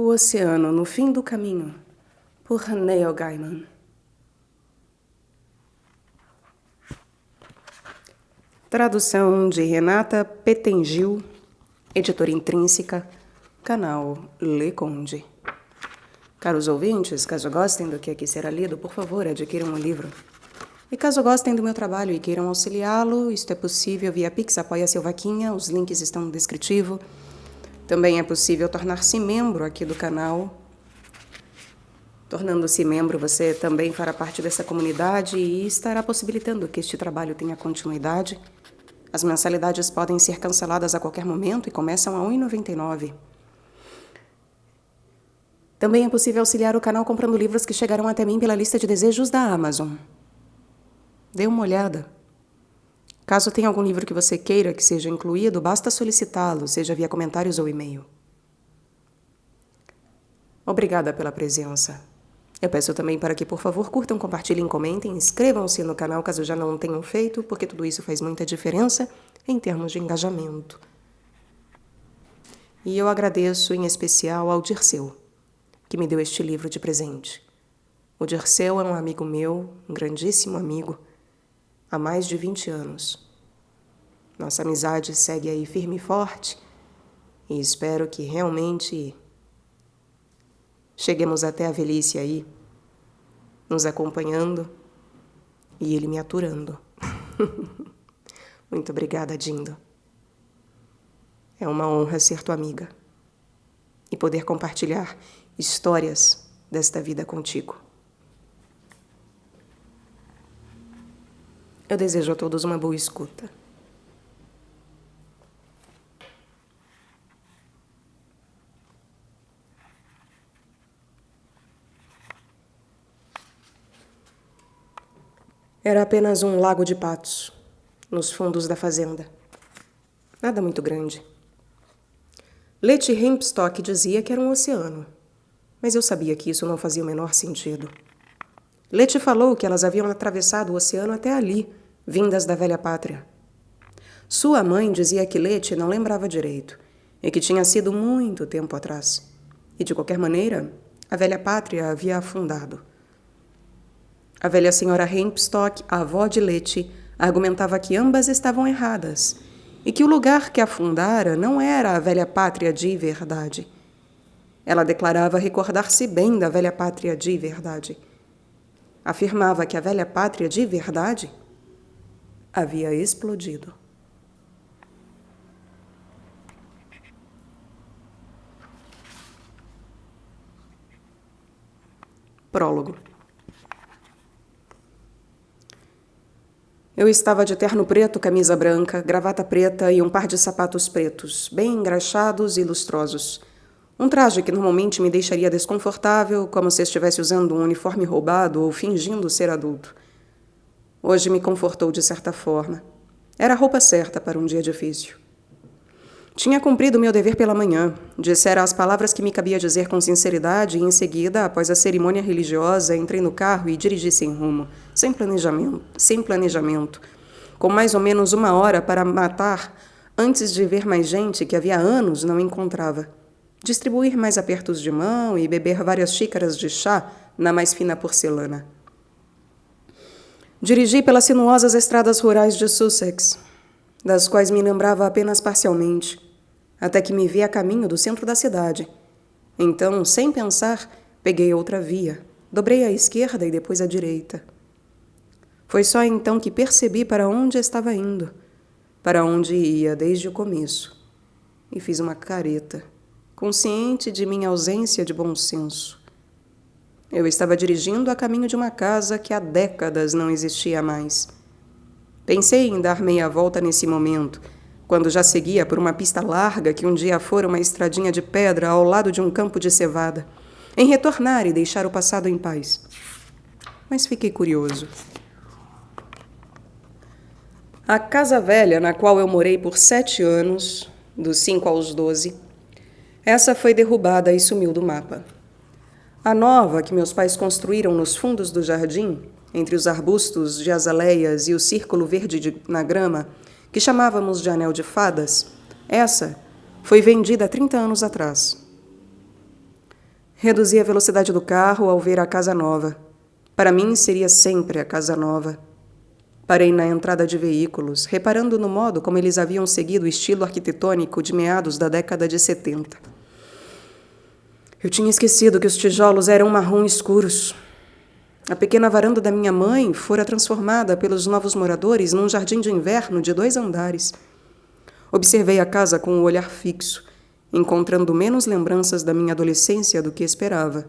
O Oceano no Fim do Caminho, por Neil Gaiman. Tradução de Renata Petengil, editora Intrínseca, canal Le Conde. Caros ouvintes, caso gostem do que aqui será lido, por favor, adquiram o livro. E caso gostem do meu trabalho e queiram auxiliá-lo, isto é possível via Pix, Apoia-se ou Vaquinha, os links estão no descritivo. Também é possível tornar-se membro aqui do canal. Tornando-se membro, você também fará parte dessa comunidade e estará possibilitando que este trabalho tenha continuidade. As mensalidades podem ser canceladas a qualquer momento e começam a R$ 1,99. Também é possível auxiliar o canal comprando livros que chegarão até mim pela lista de desejos da Amazon. Dê uma olhada. Caso tenha algum livro que você queira que seja incluído, basta solicitá-lo, seja via comentários ou e-mail. Obrigada pela presença. Eu peço também para que, por favor, curtam, compartilhem, comentem, inscrevam-se no canal caso já não tenham feito, porque tudo isso faz muita diferença em termos de engajamento. E eu agradeço em especial ao Dirceu, que me deu este livro de presente. O Dirceu é um amigo meu, um grandíssimo amigo, há mais de 20 anos. Nossa amizade segue aí firme e forte e espero que realmente cheguemos até a velhice aí, nos acompanhando e ele me aturando. Muito obrigada, Dindo. É uma honra ser tua amiga e poder compartilhar histórias desta vida contigo. Eu desejo a todos uma boa escuta. Era apenas um lago de patos, nos fundos da fazenda. Nada muito grande. Letty Hempstock dizia que era um oceano, mas eu sabia que isso não fazia o menor sentido. Letty falou que elas haviam atravessado o oceano até ali, vindas da velha pátria. Sua mãe dizia que Letty não lembrava direito, e que tinha sido muito tempo atrás. E, de qualquer maneira, a velha pátria havia afundado. A velha senhora Hempstock, a avó de Letty, argumentava que ambas estavam erradas e que o lugar que afundara não era a velha pátria de verdade. Ela declarava recordar-se bem da velha pátria de verdade. Afirmava que a velha pátria de verdade havia explodido. Prólogo. Eu estava de terno preto, camisa branca, gravata preta e um par de sapatos pretos, bem engraxados e lustrosos. Um traje que normalmente me deixaria desconfortável, como se estivesse usando um uniforme roubado ou fingindo ser adulto. Hoje me confortou de certa forma. Era a roupa certa para um dia difícil. Tinha cumprido meu dever pela manhã, dissera as palavras que me cabia dizer com sinceridade e, em seguida, após a cerimônia religiosa, entrei no carro e dirigi sem rumo, sem planejamento, com mais ou menos 1 hora para matar antes de ver mais gente que havia anos não encontrava, distribuir mais apertos de mão e beber várias xícaras de chá na mais fina porcelana. Dirigi pelas sinuosas estradas rurais de Sussex, das quais me lembrava apenas parcialmente, até que me vi a caminho do centro da cidade. Então, sem pensar, peguei outra via, dobrei à esquerda e depois à direita. Foi só então que percebi para onde estava indo, para onde ia desde o começo, e fiz uma careta, consciente de minha ausência de bom senso. Eu estava dirigindo a caminho de uma casa que há décadas não existia mais. Pensei em dar meia volta nesse momento, quando já seguia por uma pista larga que um dia fora uma estradinha de pedra ao lado de um campo de cevada, em retornar e deixar o passado em paz. Mas fiquei curioso. A casa velha na qual eu morei por 7 anos, dos 5 aos 12, essa foi derrubada e sumiu do mapa. A nova que meus pais construíram nos fundos do jardim, entre os arbustos de azaleias e o círculo verde na grama, que chamávamos de anel de fadas, essa foi vendida há 30 anos atrás. Reduzi a velocidade do carro ao ver a casa nova. Para mim, seria sempre a casa nova. Parei na entrada de veículos, reparando no modo como eles haviam seguido o estilo arquitetônico de meados da década de 70. Eu tinha esquecido que os tijolos eram marrom escuros. A pequena varanda da minha mãe fora transformada pelos novos moradores num jardim de inverno de 2 andares. Observei a casa com um olhar fixo, encontrando menos lembranças da minha adolescência do que esperava,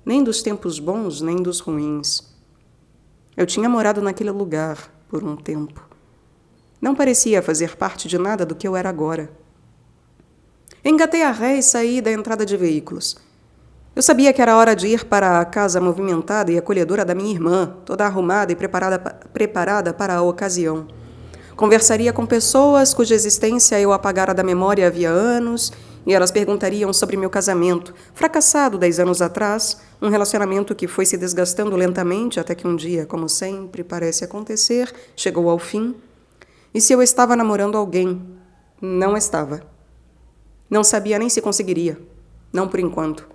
nem dos tempos bons, nem dos ruins. Eu tinha morado naquele lugar por um tempo. Não parecia fazer parte de nada do que eu era agora. Engatei a ré e saí da entrada de veículos. Eu sabia que era hora de ir para a casa movimentada e acolhedora da minha irmã, toda arrumada e preparada para a ocasião. Conversaria com pessoas cuja existência eu apagara da memória havia anos, e elas perguntariam sobre meu casamento, fracassado 10 anos atrás, um relacionamento que foi se desgastando lentamente até que um dia, como sempre parece acontecer, chegou ao fim. E se eu estava namorando alguém? Não estava. Não sabia nem se conseguiria. Não por enquanto.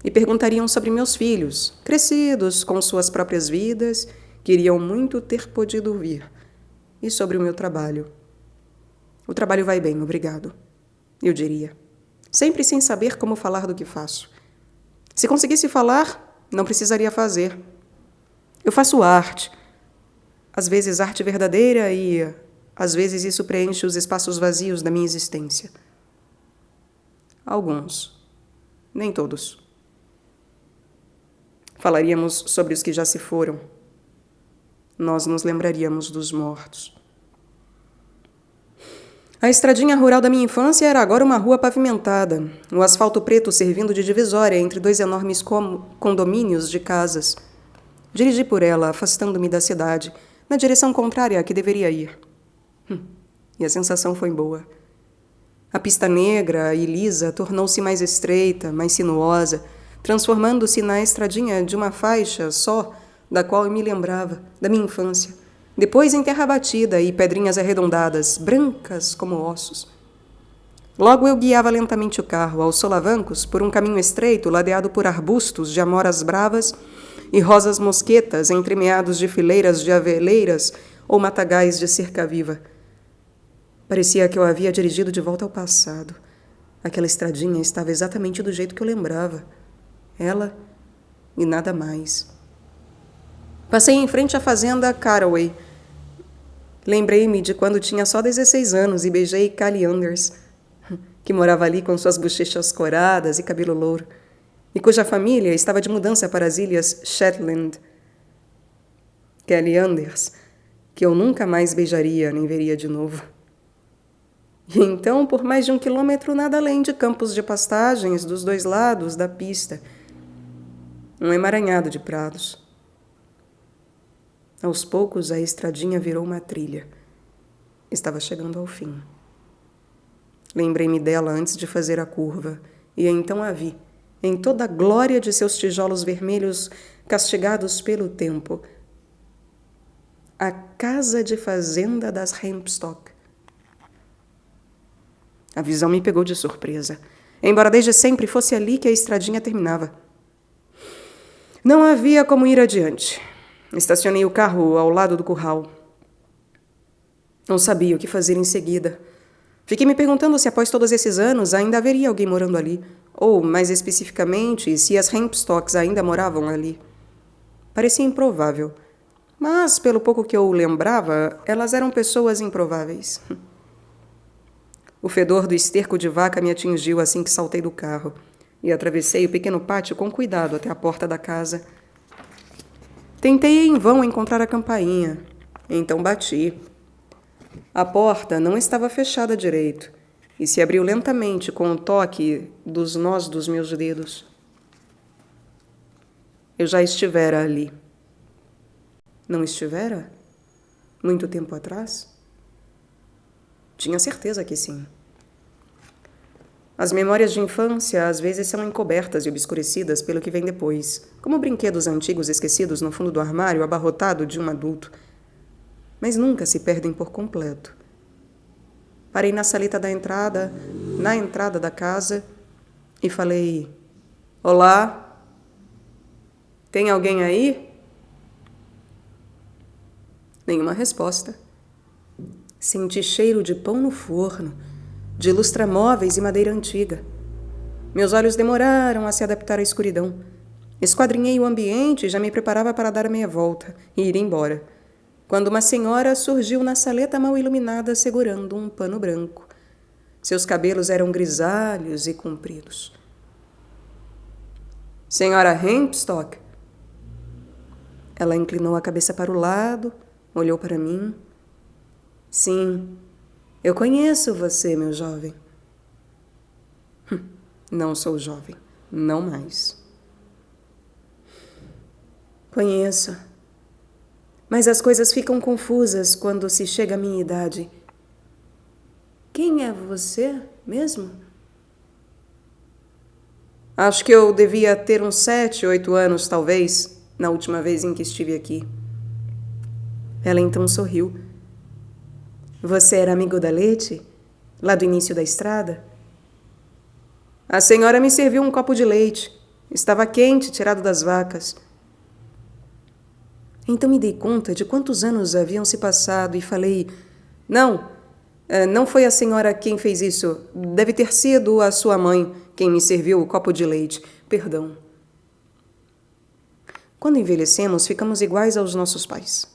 E perguntariam sobre meus filhos, crescidos com suas próprias vidas, queriam muito ter podido vir. E sobre o meu trabalho. O trabalho vai bem, obrigado. Eu diria. Sempre sem saber como falar do que faço. Se conseguisse falar, não precisaria fazer. Eu faço arte. Às vezes arte verdadeira e, às vezes, isso preenche os espaços vazios da minha existência. Alguns. Nem todos. Falaríamos sobre os que já se foram. Nós nos lembraríamos dos mortos. A estradinha rural da minha infância era agora uma rua pavimentada, o asfalto preto servindo de divisória entre 2 enormes condomínios de casas. Dirigi por ela, afastando-me da cidade, na direção contrária a que deveria ir. E a sensação foi boa. A pista negra e lisa tornou-se mais estreita, mais sinuosa, transformando-se na estradinha de uma faixa só, da qual eu me lembrava, da minha infância. Depois em terra batida e pedrinhas arredondadas, brancas como ossos. Logo eu guiava lentamente o carro, aos solavancos, por um caminho estreito, ladeado por arbustos de amoras bravas e rosas mosquetas entremeados de fileiras de aveleiras ou matagais de cerca viva. Parecia que eu havia dirigido de volta ao passado. Aquela estradinha estava exatamente do jeito que eu lembrava. Ela e nada mais. Passei em frente à fazenda Caraway. Lembrei-me de quando tinha só 16 anos e beijei Callie Anders, que morava ali com suas bochechas coradas e cabelo louro, e cuja família estava de mudança para as ilhas Shetland. Callie Anders, que eu nunca mais beijaria nem veria de novo. E então, por mais de 1 quilômetro, nada além de campos de pastagens dos 2 lados da pista, um emaranhado de prados. Aos poucos, a estradinha virou uma trilha. Estava chegando ao fim. Lembrei-me dela antes de fazer a curva, e então a vi, em toda a glória de seus tijolos vermelhos castigados pelo tempo. A casa de fazenda das Hempstock. A visão me pegou de surpresa, embora desde sempre fosse ali que a estradinha terminava. Não havia como ir adiante. Estacionei o carro ao lado do curral. Não sabia o que fazer em seguida. Fiquei me perguntando se após todos esses anos ainda haveria alguém morando ali, ou, mais especificamente, se as Hempstocks ainda moravam ali. Parecia improvável, mas, pelo pouco que eu lembrava, elas eram pessoas improváveis. O fedor do esterco de vaca me atingiu assim que saltei do carro e atravessei o pequeno pátio com cuidado até a porta da casa. Tentei em vão encontrar a campainha, então bati. A porta não estava fechada direito e se abriu lentamente com o toque dos nós dos meus dedos. Eu já estivera ali. Não estivera? Muito tempo atrás? Tinha certeza que sim. As memórias de infância às vezes são encobertas e obscurecidas pelo que vem depois, como brinquedos antigos esquecidos no fundo do armário abarrotado de um adulto. Mas nunca se perdem por completo. Parei na saleta da entrada, na entrada da casa, e falei: Olá? Tem alguém aí? Nenhuma resposta. Senti cheiro de pão no forno, de lustramóveis e madeira antiga. Meus olhos demoraram a se adaptar à escuridão. Esquadrinhei o ambiente e já me preparava para dar a meia volta e ir embora, quando uma senhora surgiu na saleta mal iluminada segurando um pano branco. Seus cabelos eram grisalhos e compridos. Senhora Hempstock? Ela inclinou a cabeça para o lado, olhou para mim. Sim, eu conheço você, meu jovem. Não sou jovem, não mais. Conheço. Mas as coisas ficam confusas quando se chega à minha idade. Quem é você mesmo? Acho que eu devia ter uns 7, 8 anos, talvez, na última vez em que estive aqui. Ela então sorriu. Você era amigo da Letty? Lá do início da estrada? A senhora me serviu um copo de leite. Estava quente, tirado das vacas. Então me dei conta de quantos anos haviam se passado e falei: não foi a senhora quem fez isso. Deve ter sido a sua mãe quem me serviu o copo de leite. Perdão. Quando envelhecemos, ficamos iguais aos nossos pais.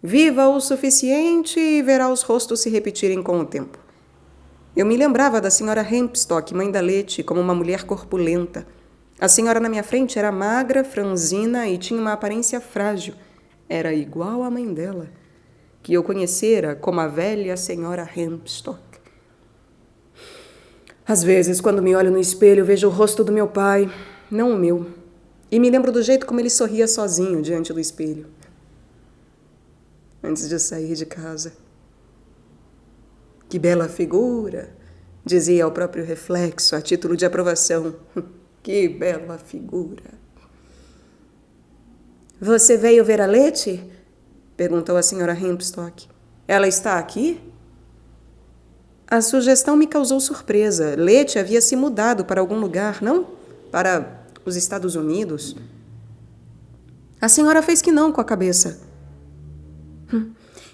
Viva o suficiente e verá os rostos se repetirem com o tempo. Eu me lembrava da senhora Hempstock, mãe da Letty, como uma mulher corpulenta. A senhora na minha frente era magra, franzina e tinha uma aparência frágil. Era igual à mãe dela, que eu conhecera como a velha senhora Hempstock. Às vezes, quando me olho no espelho, vejo o rosto do meu pai, não o meu, e me lembro do jeito como ele sorria sozinho diante do espelho, antes de sair de casa. Que bela figura, dizia ao próprio reflexo, a título de aprovação. Que bela figura. Você veio ver a Letty? Perguntou a senhora Hempstock. Ela está aqui? A sugestão me causou surpresa. Letty havia se mudado para algum lugar, não? Para os Estados Unidos. A senhora fez que não com a cabeça.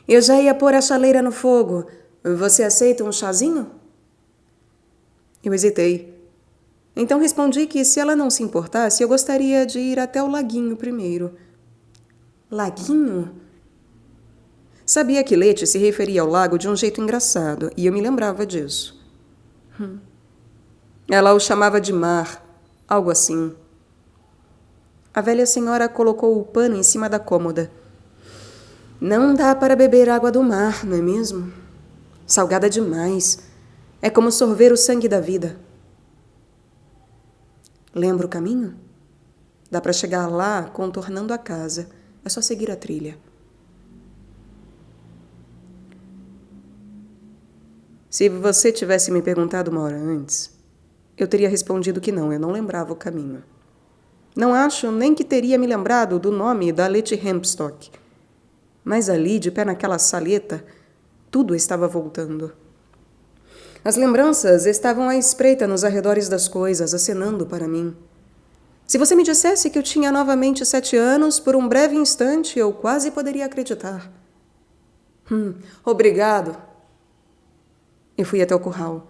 Eu já ia pôr a chaleira no fogo. Você aceita um chazinho? Eu hesitei. Então respondi que, se ela não se importasse, eu gostaria de ir até o laguinho primeiro. Laguinho? Sabia que Letty se referia ao lago de um jeito engraçado, e eu me lembrava disso. Ela o chamava de mar, algo assim. A velha senhora colocou o pano em cima da cômoda. Não dá para beber água do mar, não é mesmo? Salgada demais. É como sorver o sangue da vida. Lembra o caminho? Dá para chegar lá contornando a casa. É só seguir a trilha. Se você tivesse me perguntado uma hora antes, eu teria respondido que não, eu não lembrava o caminho. Não acho nem que teria me lembrado do nome da Letty Hempstock. Mas ali, de pé naquela saleta, tudo estava voltando. As lembranças estavam à espreita nos arredores das coisas, acenando para mim. Se você me dissesse que eu tinha novamente 7 anos, por um breve instante eu quase poderia acreditar. Obrigado. Eu fui até o curral.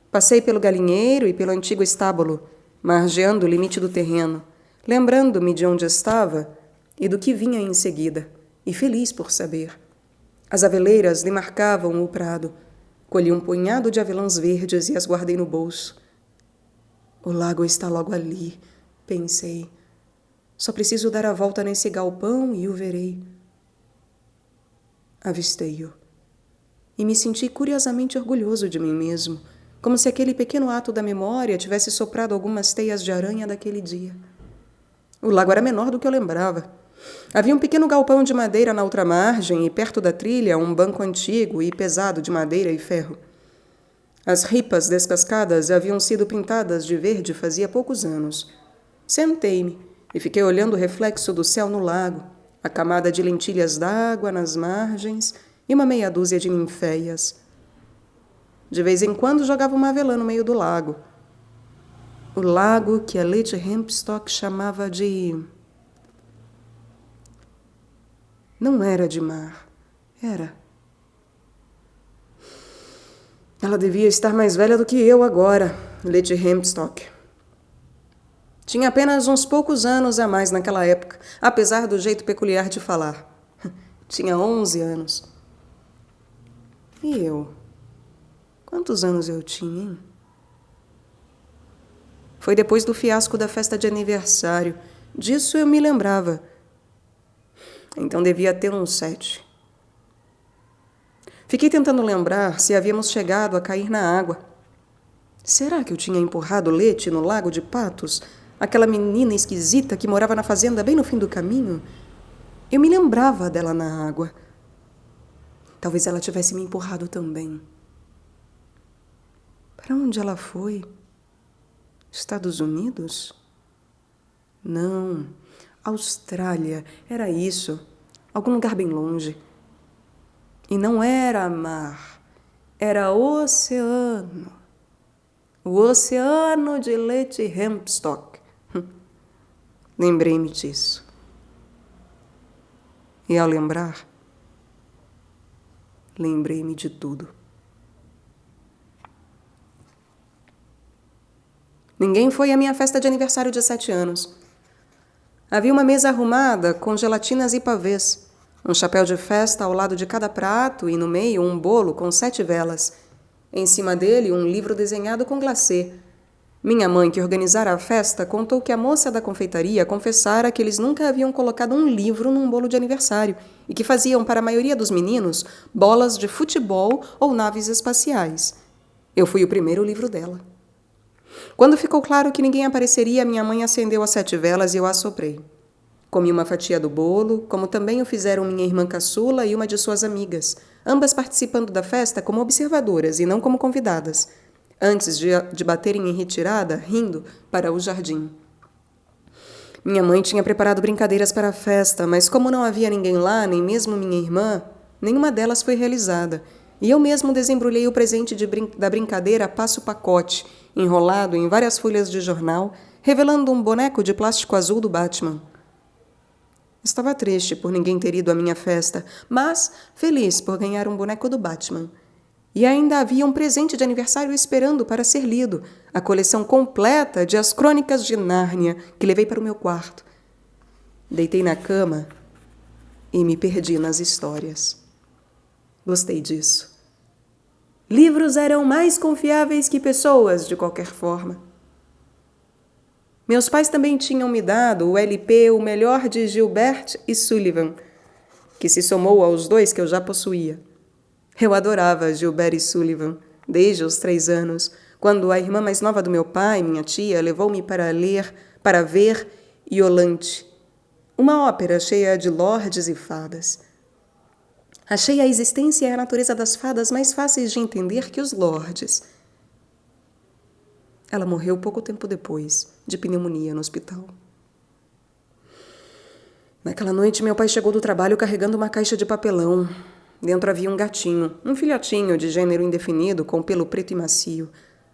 Passei pelo galinheiro e pelo antigo estábulo, margeando o limite do terreno, lembrando-me de onde estava e do que vinha em seguida, e feliz por saber. As aveleiras demarcavam o prado. Colhi um punhado de avelãs verdes e as guardei no bolso. O lago está logo ali, pensei. Só preciso dar a volta nesse galpão e o verei. Avistei-o. E me senti curiosamente orgulhoso de mim mesmo, como se aquele pequeno ato da memória tivesse soprado algumas teias de aranha daquele dia. O lago era menor do que eu lembrava. Havia um pequeno galpão de madeira na outra margem e, perto da trilha, um banco antigo e pesado de madeira e ferro. As ripas descascadas haviam sido pintadas de verde fazia poucos anos. Sentei-me e fiquei olhando o reflexo do céu no lago, a camada de lentilhas d'água nas margens e uma meia dúzia de ninféias. De vez em quando jogava uma avelã no meio do lago. O lago que a Letty Hempstock chamava de... Não era de mar. Era. Ela devia estar mais velha do que eu agora, Letty Hempstock. Tinha apenas uns poucos anos a mais naquela época, apesar do jeito peculiar de falar. Tinha 11 anos. E eu? Quantos anos eu tinha, hein? Foi depois do fiasco da festa de aniversário. Disso eu me lembrava. Então devia ter uns 7. Fiquei tentando lembrar se havíamos chegado a cair na água. Será que eu tinha empurrado Letty no lago de Patos? Aquela menina esquisita que morava na fazenda bem no fim do caminho? Eu me lembrava dela na água. Talvez ela tivesse me empurrado também. Para onde ela foi? Estados Unidos? Não. Austrália. Era isso. Algum lugar bem longe. E não era mar. Era oceano. O oceano de Letty Hempstock. Lembrei-me disso. E ao lembrar, lembrei-me de tudo. Ninguém foi à minha festa de aniversário de 7 anos. Havia uma mesa arrumada com gelatinas e pavês, um chapéu de festa ao lado de cada prato e no meio um bolo com 7 velas. Em cima dele, um livro desenhado com glacê. Minha mãe, que organizara a festa, contou que a moça da confeitaria confessara que eles nunca haviam colocado um livro num bolo de aniversário e que faziam para a maioria dos meninos bolas de futebol ou naves espaciais. Eu fui o primeiro livro dela. Quando ficou claro que ninguém apareceria, minha mãe acendeu as 7 velas e eu assoprei. Comi uma fatia do bolo, como também o fizeram minha irmã caçula e uma de suas amigas, ambas participando da festa como observadoras e não como convidadas, antes de baterem em retirada, rindo, para o jardim. Minha mãe tinha preparado brincadeiras para a festa, mas como não havia ninguém lá, nem mesmo minha irmã, nenhuma delas foi realizada, e eu mesmo desembrulhei o presente da brincadeira passo-pacote, enrolado em várias folhas de jornal, revelando um boneco de plástico azul do Batman. Estava triste por ninguém ter ido à minha festa, mas feliz por ganhar um boneco do Batman. E ainda havia um presente de aniversário esperando para ser lido, a coleção completa de As Crônicas de Nárnia, que levei para o meu quarto. Deitei na cama e me perdi nas histórias. Gostei disso. Livros eram mais confiáveis que pessoas, de qualquer forma. Meus pais também tinham me dado o LP O Melhor de Gilbert e Sullivan, que se somou aos 2 que eu já possuía. Eu adorava Gilbert e Sullivan, desde os 3 anos, quando a irmã mais nova do meu pai, minha tia, levou-me para ver Iolante, uma ópera cheia de lordes e fadas. Achei a existência e a natureza das fadas mais fáceis de entender que os lordes. Ela morreu pouco tempo depois, de pneumonia no hospital. Naquela noite, meu pai chegou do trabalho carregando uma caixa de papelão. Dentro havia um gatinho, um filhotinho de gênero indefinido, com pelo preto e macio,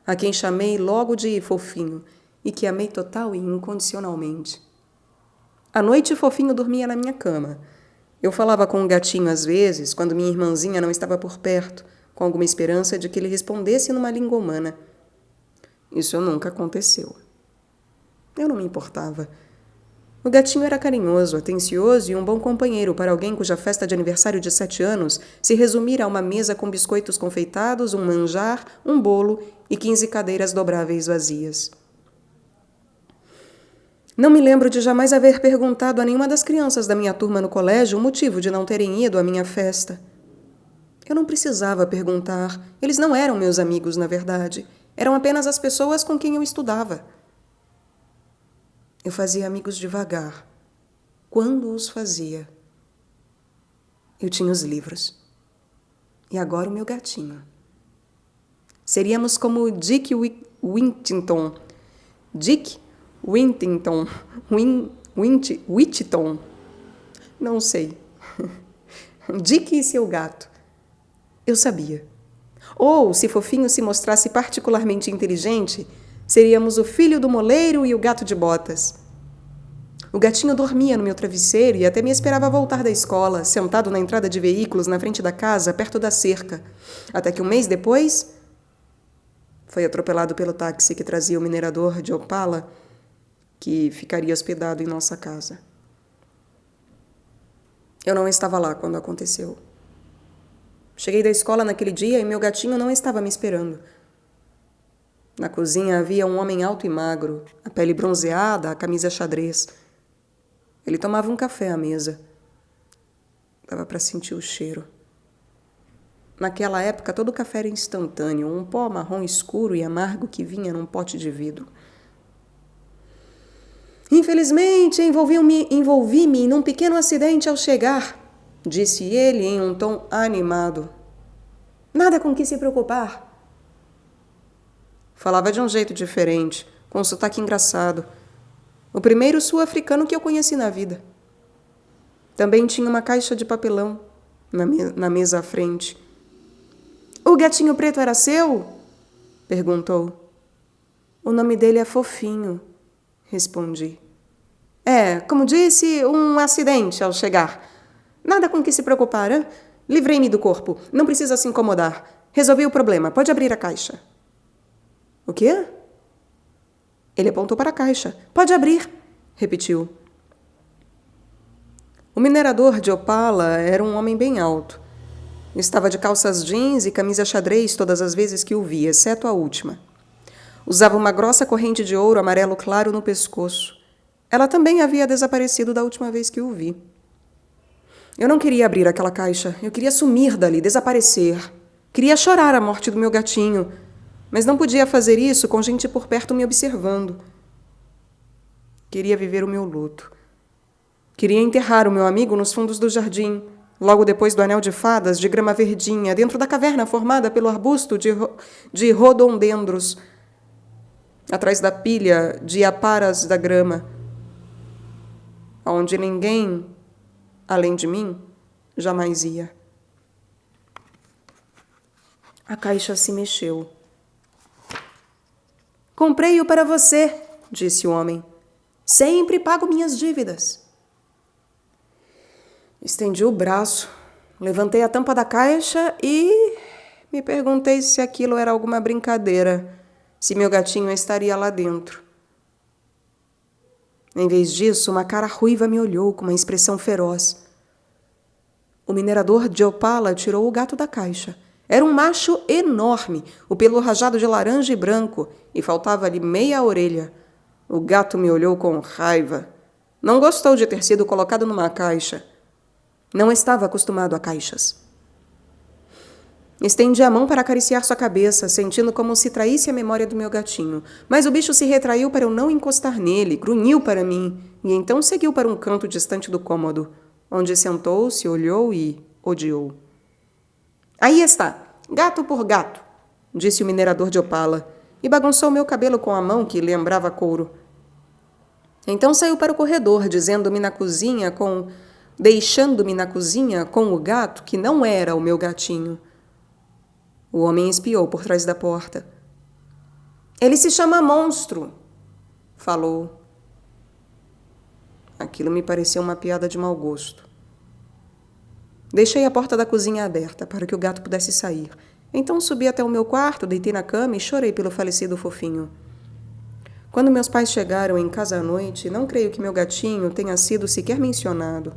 a quem chamei logo de Fofinho e que amei total e incondicionalmente. À noite, Fofinho dormia na minha cama. Eu falava com o gatinho às vezes, quando minha irmãzinha não estava por perto, com alguma esperança de que ele respondesse numa língua humana. Isso nunca aconteceu. Eu não me importava. O gatinho era carinhoso, atencioso e um bom companheiro para alguém cuja festa de aniversário de 7 anos se resumira a uma mesa com biscoitos confeitados, um manjar, um bolo e 15 cadeiras dobráveis vazias. Não me lembro de jamais haver perguntado a nenhuma das crianças da minha turma no colégio o motivo de não terem ido à minha festa. Eu não precisava perguntar. Eles não eram meus amigos, na verdade. Eram apenas as pessoas com quem eu estudava. Eu fazia amigos devagar. Quando os fazia? Eu tinha os livros. E agora o meu gatinho. Seríamos como Dick Whittington. Dick Whittington. Whittington. Não sei. Dick e seu gato. Eu sabia. Ou, se Fofinho se mostrasse particularmente inteligente, Seríamos o filho do moleiro e o gato de botas. O gatinho dormia no meu travesseiro e até me esperava voltar da escola, sentado na entrada de veículos na frente da casa, perto da cerca. Até que um mês depois, foi atropelado pelo táxi que trazia o minerador de Opala, que ficaria hospedado em nossa casa. Eu não estava lá quando aconteceu. Cheguei da escola naquele dia e meu gatinho não estava me esperando. Na cozinha havia um homem alto e magro, a pele bronzeada, a camisa xadrez. Ele tomava um café à mesa. Dava para sentir o cheiro. Naquela época, todo o café era instantâneo, um pó marrom escuro e amargo que vinha num pote de vidro. Infelizmente, envolvi-me num pequeno acidente ao chegar, disse ele em um tom animado. Nada com que se preocupar. Falava de um jeito diferente, com um sotaque engraçado. O primeiro sul-africano que eu conheci na vida. Também tinha uma caixa de papelão na mesa à frente. O gatinho preto era seu? Perguntou. O nome dele é Fofinho, respondi. É, como disse, um acidente ao chegar. Nada com que se preocupar, hein? Livrei-me do corpo. Não precisa se incomodar. Resolvi o problema. Pode abrir a caixa. O quê? Ele apontou para a caixa. Pode abrir, repetiu. O minerador de Opala era um homem bem alto. Estava de calças jeans e camisa xadrez todas as vezes que o vi, exceto a última. Usava uma grossa corrente de ouro amarelo claro no pescoço. Ela também havia desaparecido da última vez que o vi. Eu não queria abrir aquela caixa. Eu queria sumir dali, desaparecer. Queria chorar a morte do meu gatinho, mas não podia fazer isso com gente por perto me observando. Queria viver o meu luto. Queria enterrar o meu amigo nos fundos do jardim, logo depois do anel de fadas de grama verdinha, dentro da caverna formada pelo arbusto de rododendros, atrás da pilha de aparas da grama, onde ninguém, além de mim, jamais ia. A caixa se mexeu. Comprei-o para você, disse o homem. Sempre pago minhas dívidas. Estendi o braço, levantei a tampa da caixa e me perguntei se aquilo era alguma brincadeira, se meu gatinho estaria lá dentro. Em vez disso, uma cara ruiva me olhou com uma expressão feroz. O minerador de Opala tirou o gato da caixa. Era um macho enorme, o pelo rajado de laranja e branco, e faltava-lhe meia orelha. O gato me olhou com raiva. Não gostou de ter sido colocado numa caixa. Não estava acostumado a caixas. Estendi a mão para acariciar sua cabeça, sentindo como se traísse a memória do meu gatinho. Mas o bicho se retraiu para eu não encostar nele, grunhiu para mim, e então seguiu para um canto distante do cômodo, onde sentou-se, olhou e odiou. Aí está, gato por gato, disse o minerador de Opala, e bagunçou meu cabelo com a mão que lembrava couro. Então saiu para o corredor, deixando-me na cozinha com o gato que não era o meu gatinho. O homem espiou por trás da porta. Ele se chama Monstro, falou. Aquilo me pareceu uma piada de mau gosto. Deixei a porta da cozinha aberta para que o gato pudesse sair. Então subi até o meu quarto, deitei na cama e chorei pelo falecido Fofinho. Quando meus pais chegaram em casa à noite, não creio que meu gatinho tenha sido sequer mencionado.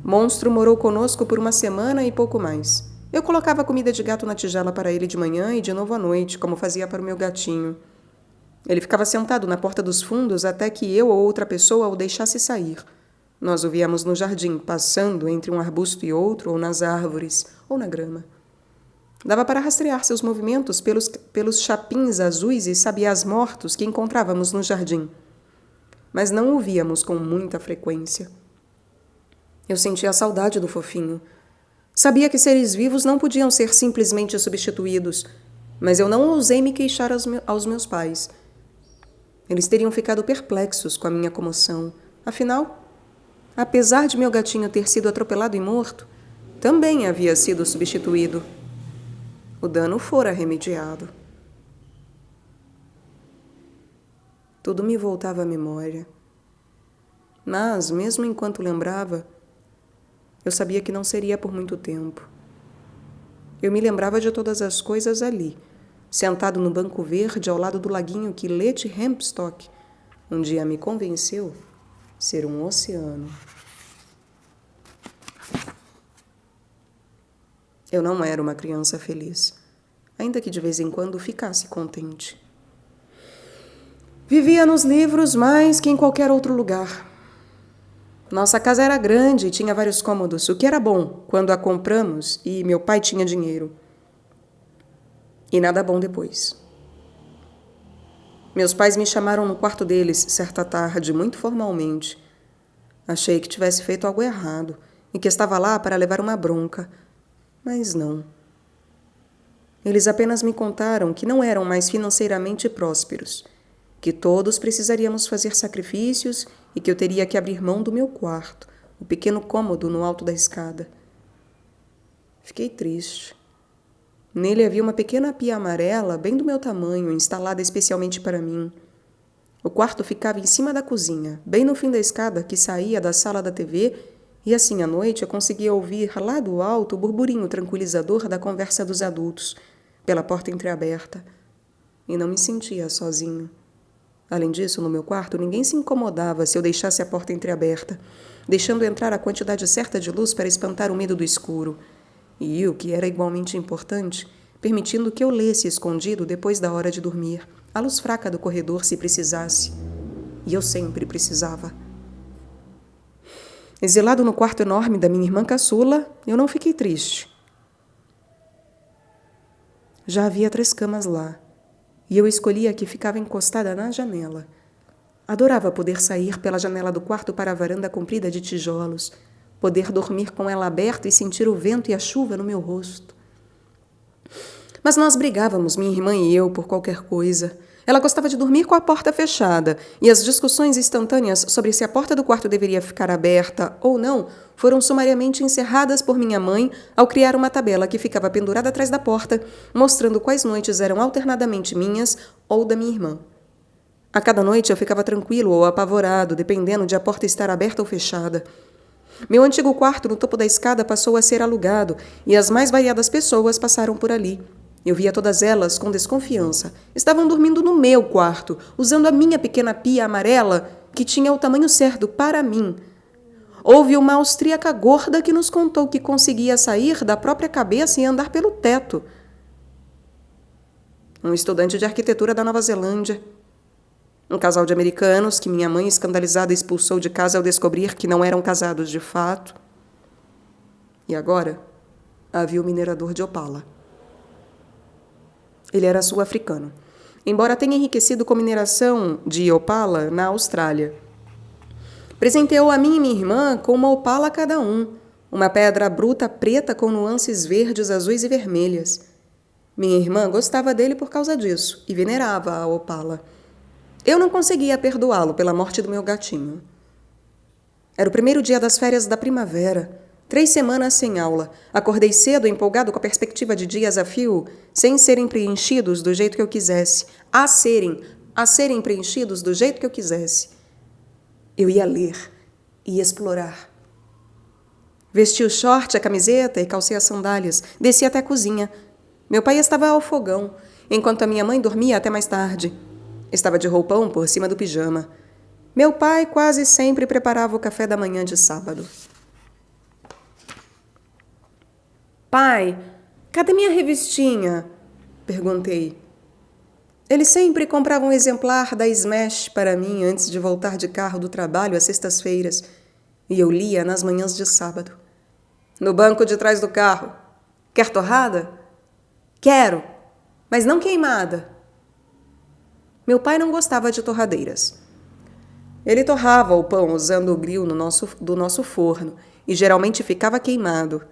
Monstro morou conosco por uma semana e pouco mais. Eu colocava comida de gato na tigela para ele de manhã e de novo à noite, como fazia para o meu gatinho. Ele ficava sentado na porta dos fundos até que eu ou outra pessoa o deixasse sair. Nós o víamos no jardim, passando entre um arbusto e outro, ou nas árvores, ou na grama. Dava para rastrear seus movimentos pelos chapins azuis e sabiás mortos que encontrávamos no jardim. Mas não o víamos com muita frequência. Eu sentia a saudade do Fofinho. Sabia que seres vivos não podiam ser simplesmente substituídos, mas eu não ousei me queixar aos meus pais. Eles teriam ficado perplexos com a minha comoção. Afinal, apesar de meu gatinho ter sido atropelado e morto, também havia sido substituído. O dano fora remediado. Tudo me voltava à memória. Mas, mesmo enquanto lembrava, eu sabia que não seria por muito tempo. Eu me lembrava de todas as coisas ali, sentado no banco verde ao lado do laguinho que Letty Hempstock um dia me convenceu ser um oceano. Eu não era uma criança feliz, ainda que de vez em quando ficasse contente. Vivia nos livros mais que em qualquer outro lugar. Nossa casa era grande e tinha vários cômodos, o que era bom quando a compramos e meu pai tinha dinheiro. E nada bom depois. Meus pais me chamaram no quarto deles certa tarde, muito formalmente. Achei que tivesse feito algo errado e que estava lá para levar uma bronca, mas não. Eles apenas me contaram que não eram mais financeiramente prósperos, que todos precisaríamos fazer sacrifícios e que eu teria que abrir mão do meu quarto, o pequeno cômodo no alto da escada. Fiquei triste. Nele havia uma pequena pia amarela, bem do meu tamanho, instalada especialmente para mim. O quarto ficava em cima da cozinha, bem no fim da escada que saía da sala da TV, e assim à noite eu conseguia ouvir lá do alto o burburinho tranquilizador da conversa dos adultos, pela porta entreaberta. E não me sentia sozinho. Além disso, no meu quarto, ninguém se incomodava se eu deixasse a porta entreaberta, deixando entrar a quantidade certa de luz para espantar o medo do escuro. E o que era igualmente importante, permitindo que eu lesse escondido depois da hora de dormir, à luz fraca do corredor se precisasse. E eu sempre precisava. Exilado no quarto enorme da minha irmã caçula, eu não fiquei triste. Já havia 3 camas lá, e eu escolhi a que ficava encostada na janela. Adorava poder sair pela janela do quarto para a varanda comprida de tijolos, poder dormir com ela aberta e sentir o vento e a chuva no meu rosto. Mas nós brigávamos, minha irmã e eu, por qualquer coisa. Ela gostava de dormir com a porta fechada, e as discussões instantâneas sobre se a porta do quarto deveria ficar aberta ou não foram sumariamente encerradas por minha mãe ao criar uma tabela que ficava pendurada atrás da porta, mostrando quais noites eram alternadamente minhas ou da minha irmã. A cada noite eu ficava tranquilo ou apavorado, dependendo de a porta estar aberta ou fechada. Meu antigo quarto no topo da escada passou a ser alugado e as mais variadas pessoas passaram por ali. Eu via todas elas com desconfiança. Estavam dormindo no meu quarto, usando a minha pequena pia amarela, que tinha o tamanho certo para mim. Houve uma austríaca gorda que nos contou que conseguia sair da própria cabeça e andar pelo teto. Um estudante de arquitetura da Nova Zelândia. Um casal de americanos que minha mãe, escandalizada, expulsou de casa ao descobrir que não eram casados de fato. E agora havia o minerador de opala. Ele era sul-africano, embora tenha enriquecido com mineração de opala na Austrália. Presenteou a mim e minha irmã com uma opala a cada um, uma pedra bruta preta com nuances verdes, azuis e vermelhas. Minha irmã gostava dele por causa disso e venerava a opala. Eu não conseguia perdoá-lo pela morte do meu gatinho. Era o primeiro dia das férias da primavera. 3 semanas sem aula. Acordei cedo, empolgado com a perspectiva de dias a fio, sem serem preenchidos do jeito que eu quisesse. A serem preenchidos do jeito que eu quisesse. Eu ia ler, ia explorar. Vesti o short, a camiseta e calcei as sandálias. Desci até a cozinha. Meu pai estava ao fogão, enquanto a minha mãe dormia até mais tarde. Estava de roupão por cima do pijama. Meu pai quase sempre preparava o café da manhã de sábado. Pai, cadê minha revistinha? Perguntei. Ele sempre comprava um exemplar da Smash para mim antes de voltar de carro do trabalho às sextas-feiras, e eu lia nas manhãs de sábado. No banco de trás do carro. Quer torrada? Quero, mas não queimada. Meu pai não gostava de torradeiras. Ele torrava o pão usando o grill do nosso forno e geralmente ficava queimado.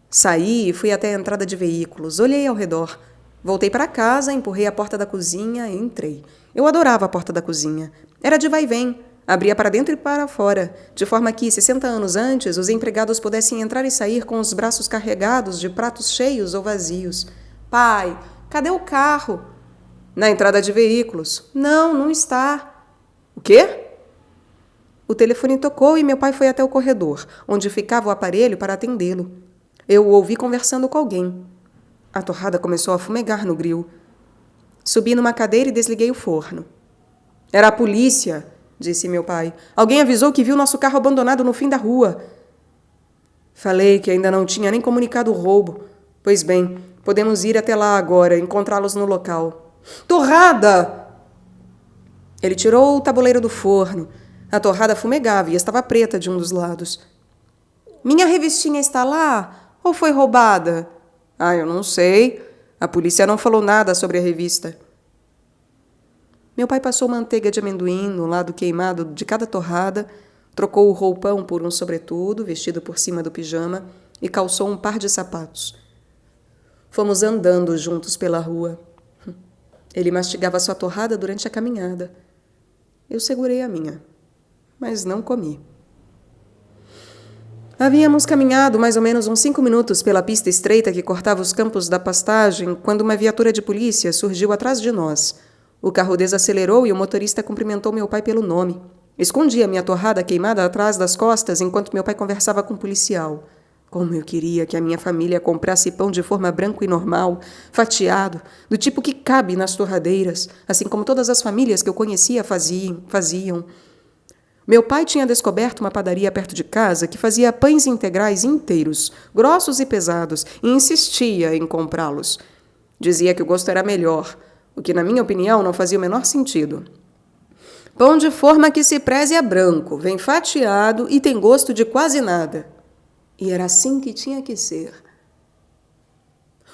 Saí e fui até a entrada de veículos, olhei ao redor. Voltei para casa, empurrei a porta da cozinha e entrei. Eu adorava a porta da cozinha. Era de vai e vem, abria para dentro e para fora, de forma que, 60 anos antes, os empregados pudessem entrar e sair com os braços carregados de pratos cheios ou vazios. Pai, cadê o carro? Na entrada de veículos. Não, não está. O quê? O telefone tocou e meu pai foi até o corredor, onde ficava o aparelho para atendê-lo. Eu o ouvi conversando com alguém. A torrada começou a fumegar no grill. Subi numa cadeira e desliguei o forno. Era a polícia, disse meu pai. Alguém avisou que viu nosso carro abandonado no fim da rua. Falei que ainda não tinha nem comunicado o roubo. Pois bem, podemos ir até lá agora, encontrá-los no local. Torrada! Ele tirou o tabuleiro do forno. A torrada fumegava e estava preta de um dos lados. Minha revistinha está lá? Ou foi roubada? Eu não sei. A polícia não falou nada sobre a revista. Meu pai passou manteiga de amendoim no lado queimado de cada torrada, trocou o roupão por um sobretudo, vestido por cima do pijama, e calçou um par de sapatos. Fomos andando juntos pela rua. Ele mastigava sua torrada durante a caminhada. Eu segurei a minha, mas não comi. Havíamos caminhado mais ou menos uns 5 minutos pela pista estreita que cortava os campos da pastagem quando uma viatura de polícia surgiu atrás de nós. O carro desacelerou e o motorista cumprimentou meu pai pelo nome. Escondi a minha torrada queimada atrás das costas enquanto meu pai conversava com o policial. Como eu queria que a minha família comprasse pão de forma branco e normal, fatiado, do tipo que cabe nas torradeiras, assim como todas as famílias que eu conhecia faziam. Meu pai tinha descoberto uma padaria perto de casa que fazia pães integrais inteiros, grossos e pesados, e insistia em comprá-los. Dizia que o gosto era melhor, o que, na minha opinião, não fazia o menor sentido. Pão de forma que se preze é branco, vem fatiado e tem gosto de quase nada. E era assim que tinha que ser.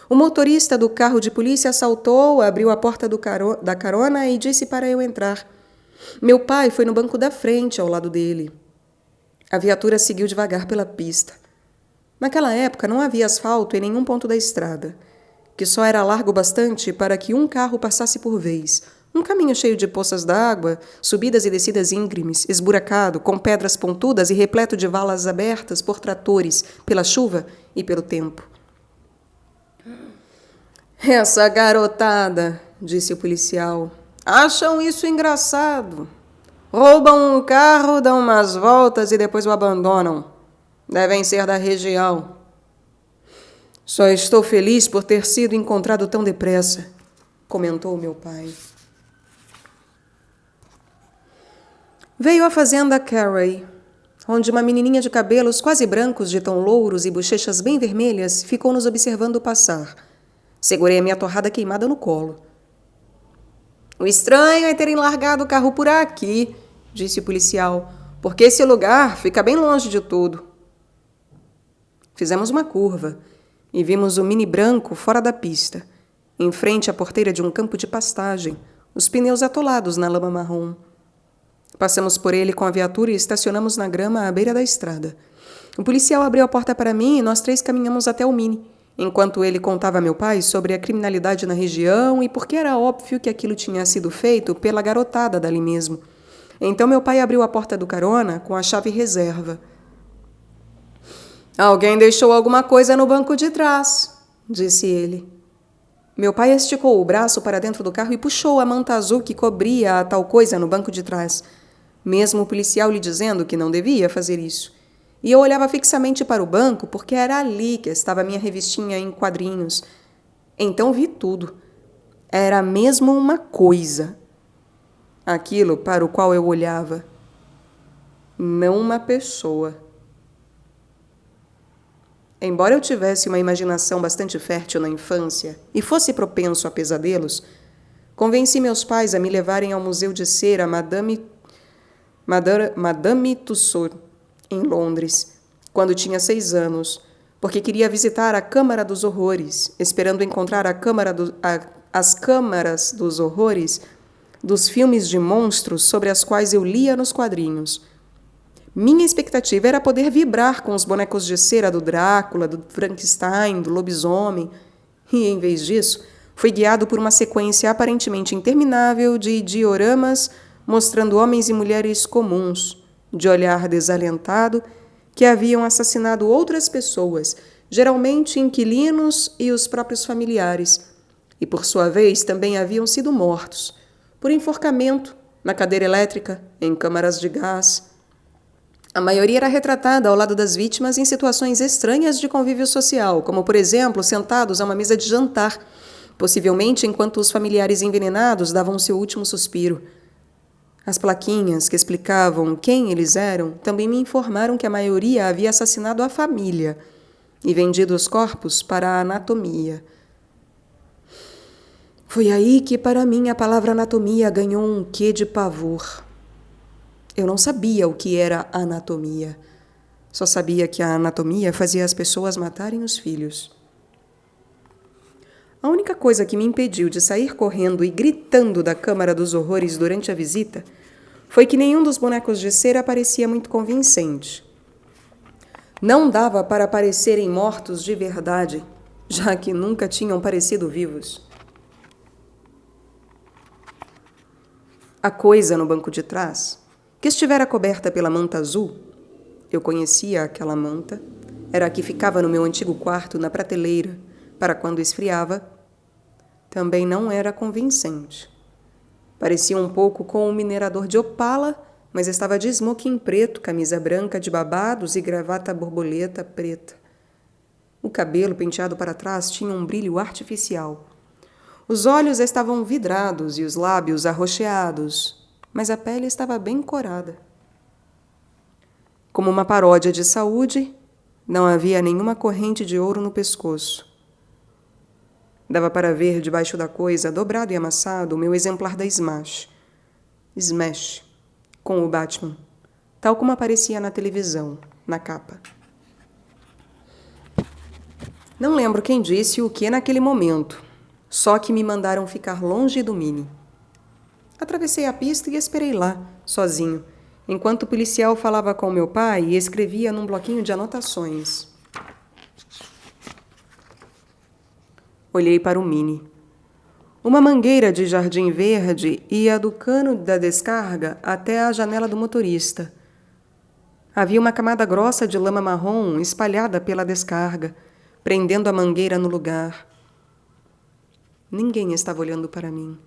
O motorista do carro de polícia saltou, abriu a porta da carona e disse para eu entrar. Meu pai foi no banco da frente, ao lado dele. A viatura seguiu devagar pela pista. Naquela época não havia asfalto em nenhum ponto da estrada, que só era largo bastante para que um carro passasse por vez. Um caminho cheio de poças d'água, subidas e descidas íngremes, esburacado, com pedras pontudas e repleto de valas abertas por tratores, pela chuva e pelo tempo. Essa garotada, disse o policial, acham isso engraçado. Roubam um carro, dão umas voltas e depois o abandonam. Devem ser da região. Só estou feliz por ter sido encontrado tão depressa, comentou meu pai. Veio à fazenda Carey, onde uma menininha de cabelos quase brancos de tom louros e bochechas bem vermelhas ficou nos observando passar. Segurei a minha torrada queimada no colo. O estranho é terem largado o carro por aqui, disse o policial, porque esse lugar fica bem longe de tudo. Fizemos uma curva e vimos o mini branco fora da pista, em frente à porteira de um campo de pastagem, os pneus atolados na lama marrom. Passamos por ele com a viatura e estacionamos na grama à beira da estrada. O policial abriu a porta para mim e nós 3 caminhamos até o Mini, enquanto ele contava a meu pai sobre a criminalidade na região e porque era óbvio que aquilo tinha sido feito pela garotada dali mesmo. Então meu pai abriu a porta do carona com a chave reserva. Alguém deixou alguma coisa no banco de trás, disse ele. Meu pai esticou o braço para dentro do carro e puxou a manta azul que cobria a tal coisa no banco de trás, mesmo o policial lhe dizendo que não devia fazer isso. E eu olhava fixamente para o banco porque era ali que estava a minha revistinha em quadrinhos. Então vi tudo. Era mesmo uma coisa. Aquilo para o qual eu olhava. Não uma pessoa. Embora eu tivesse uma imaginação bastante fértil na infância e fosse propenso a pesadelos, convenci meus pais a me levarem ao Museu de Cera Madame Tussauds, em Londres, quando tinha 6 anos, porque queria visitar a Câmara dos Horrores, esperando encontrar as câmaras dos horrores dos filmes de monstros sobre as quais eu lia nos quadrinhos. Minha expectativa era poder vibrar com os bonecos de cera do Drácula, do Frankenstein, do lobisomem, e, em vez disso, fui guiado por uma sequência aparentemente interminável de dioramas mostrando homens e mulheres comuns, de olhar desalentado, que haviam assassinado outras pessoas, geralmente inquilinos e os próprios familiares, e por sua vez também haviam sido mortos, por enforcamento, na cadeira elétrica, em câmaras de gás. A maioria era retratada ao lado das vítimas em situações estranhas de convívio social, como, por exemplo, sentados a uma mesa de jantar, possivelmente enquanto os familiares envenenados davam seu último suspiro. As plaquinhas que explicavam quem eles eram também me informaram que a maioria havia assassinado a família e vendido os corpos para a anatomia. Foi aí que, para mim, a palavra anatomia ganhou um quê de pavor. Eu não sabia o que era anatomia. Só sabia que a anatomia fazia as pessoas matarem os filhos. A única coisa que me impediu de sair correndo e gritando da Câmara dos Horrores durante a visita foi que nenhum dos bonecos de cera parecia muito convincente. Não dava para parecerem mortos de verdade, já que nunca tinham parecido vivos. A coisa no banco de trás, que estivera coberta pela manta azul, eu conhecia aquela manta, era a que ficava no meu antigo quarto na prateleira, para quando esfriava, também não era convincente. Parecia um pouco com um minerador de opala, mas estava de smoking preto, camisa branca de babados e gravata borboleta preta. O cabelo penteado para trás tinha um brilho artificial. Os olhos estavam vidrados e os lábios arroxeados, mas a pele estava bem corada. Como uma paródia de saúde, não havia nenhuma corrente de ouro no pescoço. Dava para ver debaixo da coisa, dobrado e amassado, o meu exemplar da Smash, com o Batman, tal como aparecia na televisão, na capa. Não lembro quem disse o que naquele momento, só que me mandaram ficar longe do Mini. Atravessei a pista e esperei lá, sozinho, enquanto o policial falava com meu pai e escrevia num bloquinho de anotações. Olhei para o Mini. Uma mangueira de jardim verde ia do cano da descarga até a janela do motorista. Havia uma camada grossa de lama marrom espalhada pela descarga, prendendo a mangueira no lugar. Ninguém estava olhando para mim.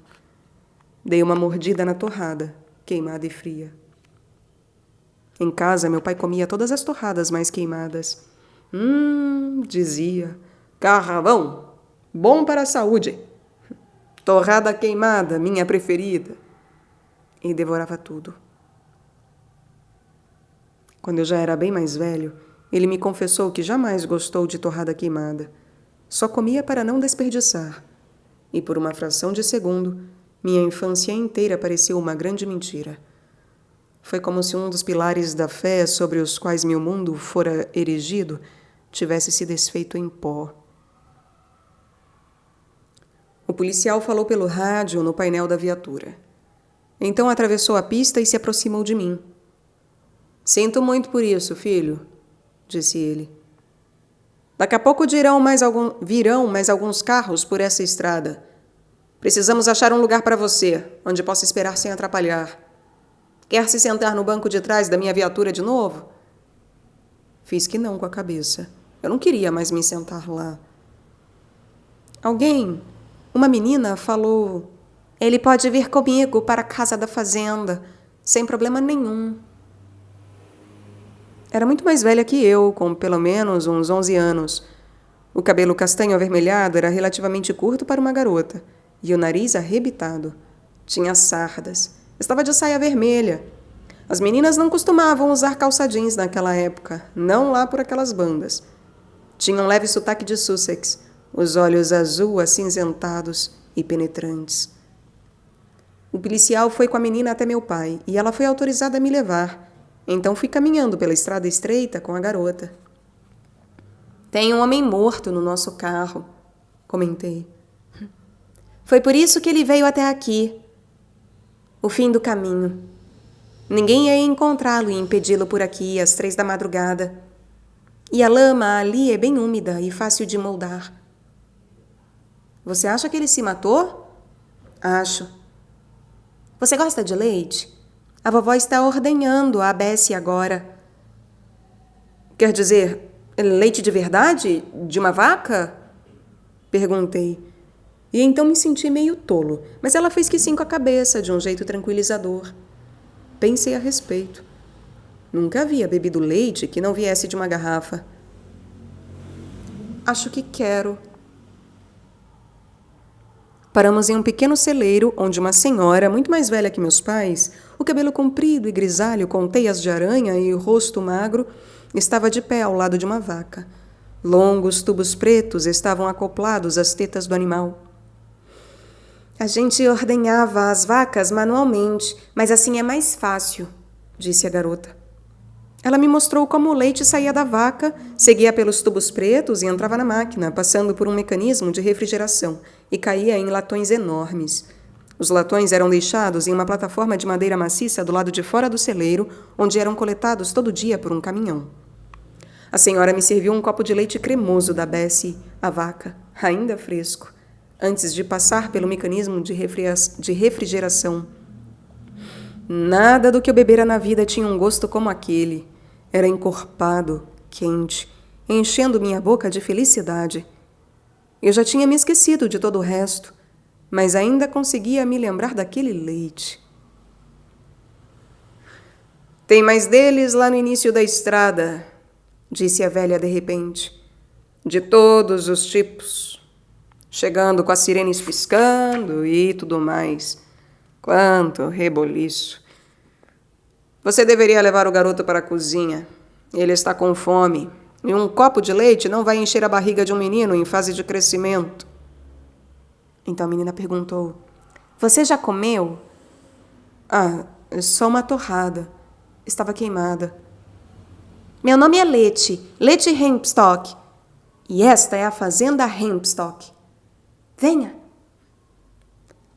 Dei uma mordida na torrada, queimada e fria. Em casa, meu pai comia todas as torradas mais queimadas. Dizia, carvão, bom para a saúde. Torrada queimada, minha preferida. E devorava tudo. Quando eu já era bem mais velho, ele me confessou que jamais gostou de torrada queimada. Só comia para não desperdiçar. E por uma fração de segundo, minha infância inteira pareceu uma grande mentira. Foi como se um dos pilares da fé sobre os quais meu mundo fora erigido tivesse se desfeito em pó. O policial falou pelo rádio no painel da viatura. Então atravessou a pista e se aproximou de mim. Sinto muito por isso, filho, disse ele. Daqui a pouco virão mais alguns carros por essa estrada. Precisamos achar um lugar para você, onde possa esperar sem atrapalhar. Quer se sentar no banco de trás da minha viatura de novo? Fiz que não com a cabeça. Eu não queria mais me sentar lá. Uma menina falou, ele pode vir comigo para a casa da fazenda, sem problema nenhum. Era muito mais velha que eu, com pelo menos uns 11 anos. O cabelo castanho avermelhado era relativamente curto para uma garota, e o nariz arrebitado. Tinha sardas. Estava de saia vermelha. As meninas não costumavam usar calça jeans naquela época, não lá por aquelas bandas. Tinha um leve sotaque de Sussex, os olhos azul acinzentados e penetrantes. O policial foi com a menina até meu pai, e ela foi autorizada a me levar. Então fui caminhando pela estrada estreita com a garota. Tem um homem morto no nosso carro, comentei. Foi por isso que ele veio até aqui. O fim do caminho. Ninguém ia encontrá-lo e impedi-lo por aqui às 3 da madrugada. E a lama ali é bem úmida e fácil de moldar. Você acha que ele se matou? Acho. Você gosta de leite? A vovó está ordenhando a Bessie agora. Quer dizer, leite de verdade? De uma vaca? Perguntei. E então me senti meio tolo, mas ela fez que sim com a cabeça, de um jeito tranquilizador. Pensei a respeito. Nunca havia bebido leite que não viesse de uma garrafa. Acho que quero. Paramos em um pequeno celeiro onde uma senhora, muito mais velha que meus pais, o cabelo comprido e grisalho com teias de aranha e o rosto magro, estava de pé ao lado de uma vaca. Longos tubos pretos estavam acoplados às tetas do animal. A gente ordenhava as vacas manualmente, mas assim é mais fácil, disse a garota. Ela me mostrou como o leite saía da vaca, seguia pelos tubos pretos e entrava na máquina, passando por um mecanismo de refrigeração, e caía em latões enormes. Os latões eram deixados em uma plataforma de madeira maciça do lado de fora do celeiro, onde eram coletados todo dia por um caminhão. A senhora me serviu um copo de leite cremoso da Bessie, a vaca, ainda fresco, antes de passar pelo mecanismo de refrigeração. Nada do que eu bebera na vida tinha um gosto como aquele. Era encorpado, quente, enchendo minha boca de felicidade. Eu já tinha me esquecido de todo o resto, mas ainda conseguia me lembrar daquele leite. Tem mais deles lá no início da estrada, disse a velha de repente. De todos os tipos. Chegando com as sirenes piscando e tudo mais. Quanto reboliço. Você deveria levar o garoto para a cozinha. Ele está com fome. E um copo de leite não vai encher a barriga de um menino em fase de crescimento. Então a menina perguntou: Você já comeu? Ah, só uma torrada. Estava queimada. Meu nome é Leti Hempstock. E esta é a fazenda Hempstock. Venha.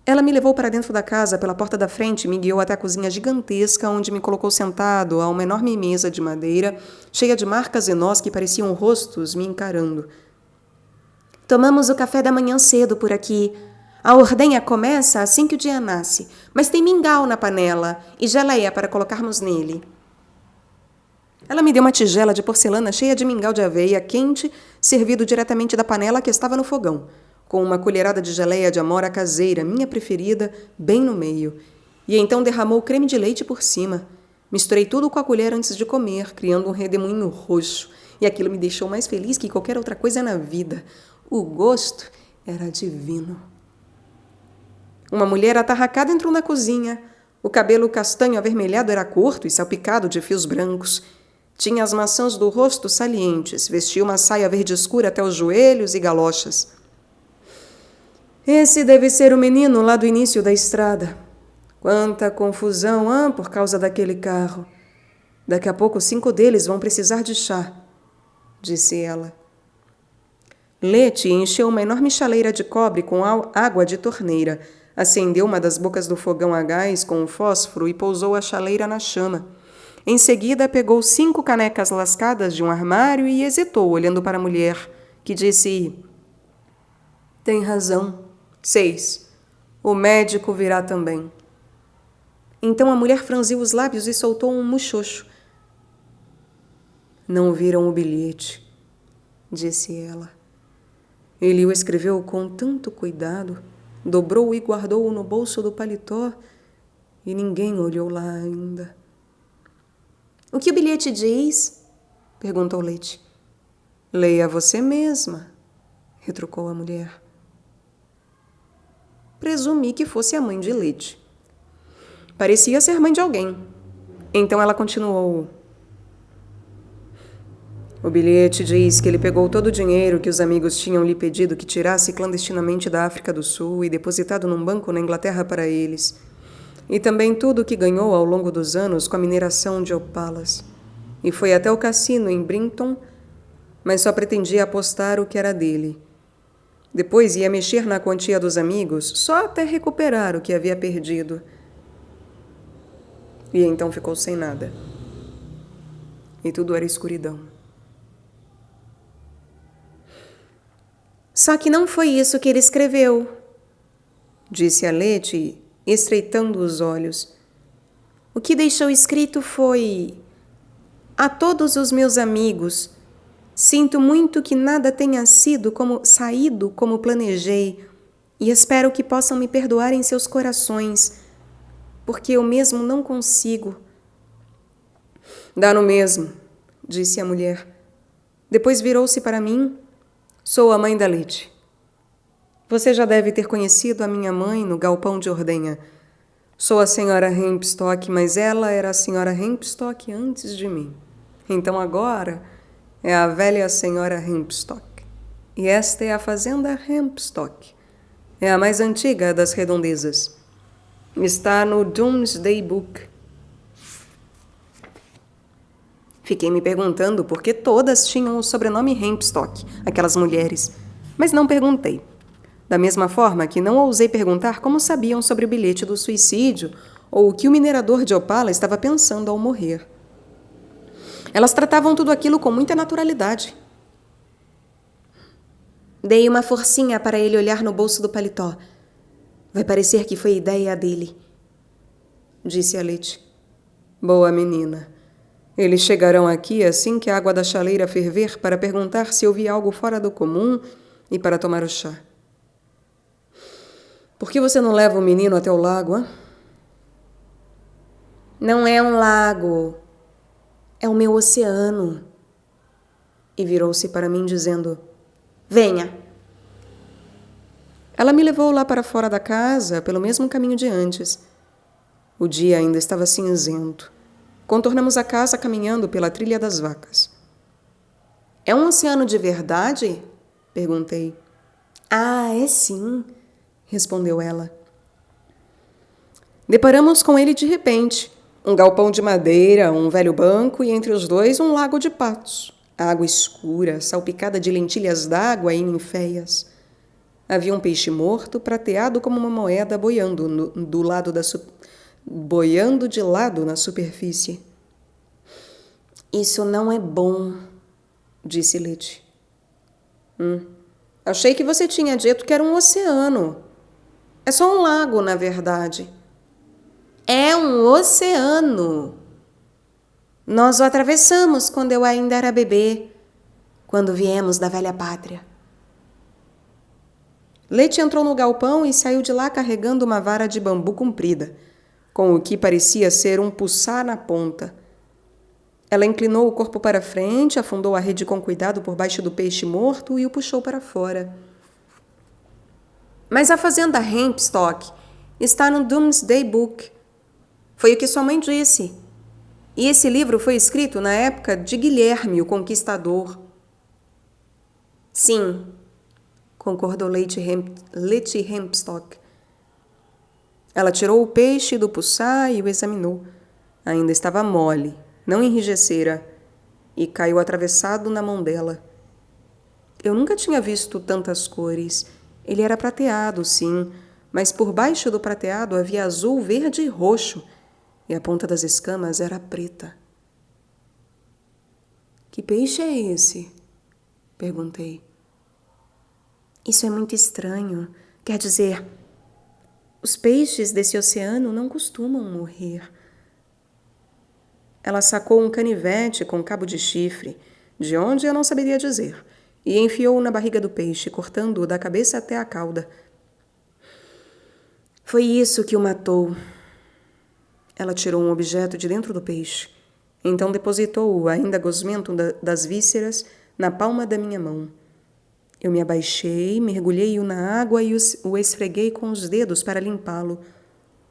Ela me levou para dentro da casa pela porta da frente e me guiou até a cozinha gigantesca, onde me colocou sentado a uma enorme mesa de madeira, cheia de marcas e nós que pareciam rostos me encarando. Tomamos o café da manhã cedo por aqui. A ordenha começa assim que o dia nasce, mas tem mingau na panela e geleia para colocarmos nele. Ela me deu uma tigela de porcelana cheia de mingau de aveia quente, servido diretamente da panela que estava no fogão, com uma colherada de geleia de amora caseira, minha preferida, bem no meio. E então derramou creme de leite por cima. Misturei tudo com a colher antes de comer, criando um redemoinho roxo. E aquilo me deixou mais feliz que qualquer outra coisa na vida. O gosto era divino. Uma mulher atarracada entrou na cozinha. O cabelo castanho avermelhado era curto e salpicado de fios brancos. Tinha as maçãs do rosto salientes, vestia uma saia verde escura até os joelhos e galochas. Esse deve ser o menino lá do início da estrada. Quanta confusão, por causa daquele carro. Daqui a pouco 5 deles vão precisar de chá, disse ela. Leti encheu uma enorme chaleira de cobre com água de torneira, acendeu uma das bocas do fogão a gás com um fósforo e pousou a chaleira na chama. Em seguida, pegou 5 canecas lascadas de um armário e hesitou, olhando para a mulher, que disse: Tem razão. 6. O médico virá também. Então a mulher franziu os lábios e soltou um muxoxo. Não viram o bilhete, disse ela. Ele o escreveu com tanto cuidado, dobrou e guardou-o no bolso do paletó e ninguém olhou lá ainda. O que o bilhete diz? Perguntou Leti. Leia você mesma, retrucou a mulher. Presumi que fosse a mãe de Leti. Parecia ser mãe de alguém. Então ela continuou. O bilhete diz que ele pegou todo o dinheiro que os amigos tinham lhe pedido que tirasse clandestinamente da África do Sul e depositado num banco na Inglaterra para eles. E também tudo o que ganhou ao longo dos anos com a mineração de opalas. E foi até o cassino em Brinton, mas só pretendia apostar o que era dele. Depois ia mexer na quantia dos amigos, só até recuperar o que havia perdido. E então ficou sem nada. E tudo era escuridão. Só que não foi isso que ele escreveu, disse a Leti, estreitando os olhos. O que deixou escrito foi: A todos os meus amigos, sinto muito que nada tenha saído como planejei, E espero que possam me perdoar em seus corações, porque eu mesmo não consigo. Dá no mesmo, disse a mulher. Depois virou-se para mim. Sou a mãe da Letty. Você já deve ter conhecido a minha mãe no galpão de ordenha. Sou a senhora Hempstock, mas ela era a senhora Hempstock antes de mim. Então agora é a velha senhora Hempstock. E esta é a fazenda Hempstock. É a mais antiga das redondezas. Está no Domesday Book. Fiquei me perguntando por que todas tinham o sobrenome Hempstock, aquelas mulheres, mas não perguntei. Da mesma forma que não ousei perguntar como sabiam sobre o bilhete do suicídio ou o que o minerador de Opala estava pensando ao morrer. Elas tratavam tudo aquilo com muita naturalidade. Dei uma forcinha para ele olhar no bolso do paletó. Vai parecer que foi ideia dele, disse a Letty. Boa menina. Eles chegarão aqui assim que a água da chaleira ferver para perguntar se eu vi algo fora do comum e para tomar o chá. Por que você não leva o menino até o lago, hein? Não é um lago. É o meu oceano. E virou-se para mim dizendo: Venha. Ela me levou lá para fora da casa, pelo mesmo caminho de antes. O dia ainda estava cinzento. Contornamos a casa caminhando pela trilha das vacas. É um oceano de verdade? Perguntei. Ah, é sim, respondeu ela. Deparamos com ele de repente. Um galpão de madeira, um velho banco e entre os dois um lago de patos. Água escura, salpicada de lentilhas d'água e ninféias. Havia um peixe morto, prateado como uma moeda, boiando de lado na superfície. Isso não é bom, disse Letty. Achei que você tinha dito que era um oceano. É só um lago, na verdade. É um oceano. Nós o atravessamos quando eu ainda era bebê, quando viemos da velha pátria. Letty entrou no galpão e saiu de lá carregando uma vara de bambu comprida, com o que parecia ser um puçá na ponta. Ela inclinou o corpo para frente, afundou a rede com cuidado por baixo do peixe morto e o puxou para fora. Mas a fazenda Hempstock está no Domesday Book. Foi o que sua mãe disse. E esse livro foi escrito na época de Guilherme, o Conquistador. Sim, concordou Letty Hempstock. Ela tirou o peixe do puçá e o examinou. Ainda estava mole, não enrijecera, e caiu atravessado na mão dela. Eu nunca tinha visto tantas cores. Ele era prateado, sim, mas por baixo do prateado havia azul, verde e roxo, e a ponta das escamas era preta. Que peixe é esse? Perguntei. Isso é muito estranho. Quer dizer, os peixes desse oceano não costumam morrer. Ela sacou um canivete com cabo de chifre, de onde eu não saberia dizer, e enfiou-o na barriga do peixe, cortando-o da cabeça até a cauda. Foi isso que o matou. Ela tirou um objeto de dentro do peixe, então depositou-o, ainda gosmento das vísceras, na palma da minha mão. Eu me abaixei, mergulhei-o na água e o esfreguei com os dedos para limpá-lo.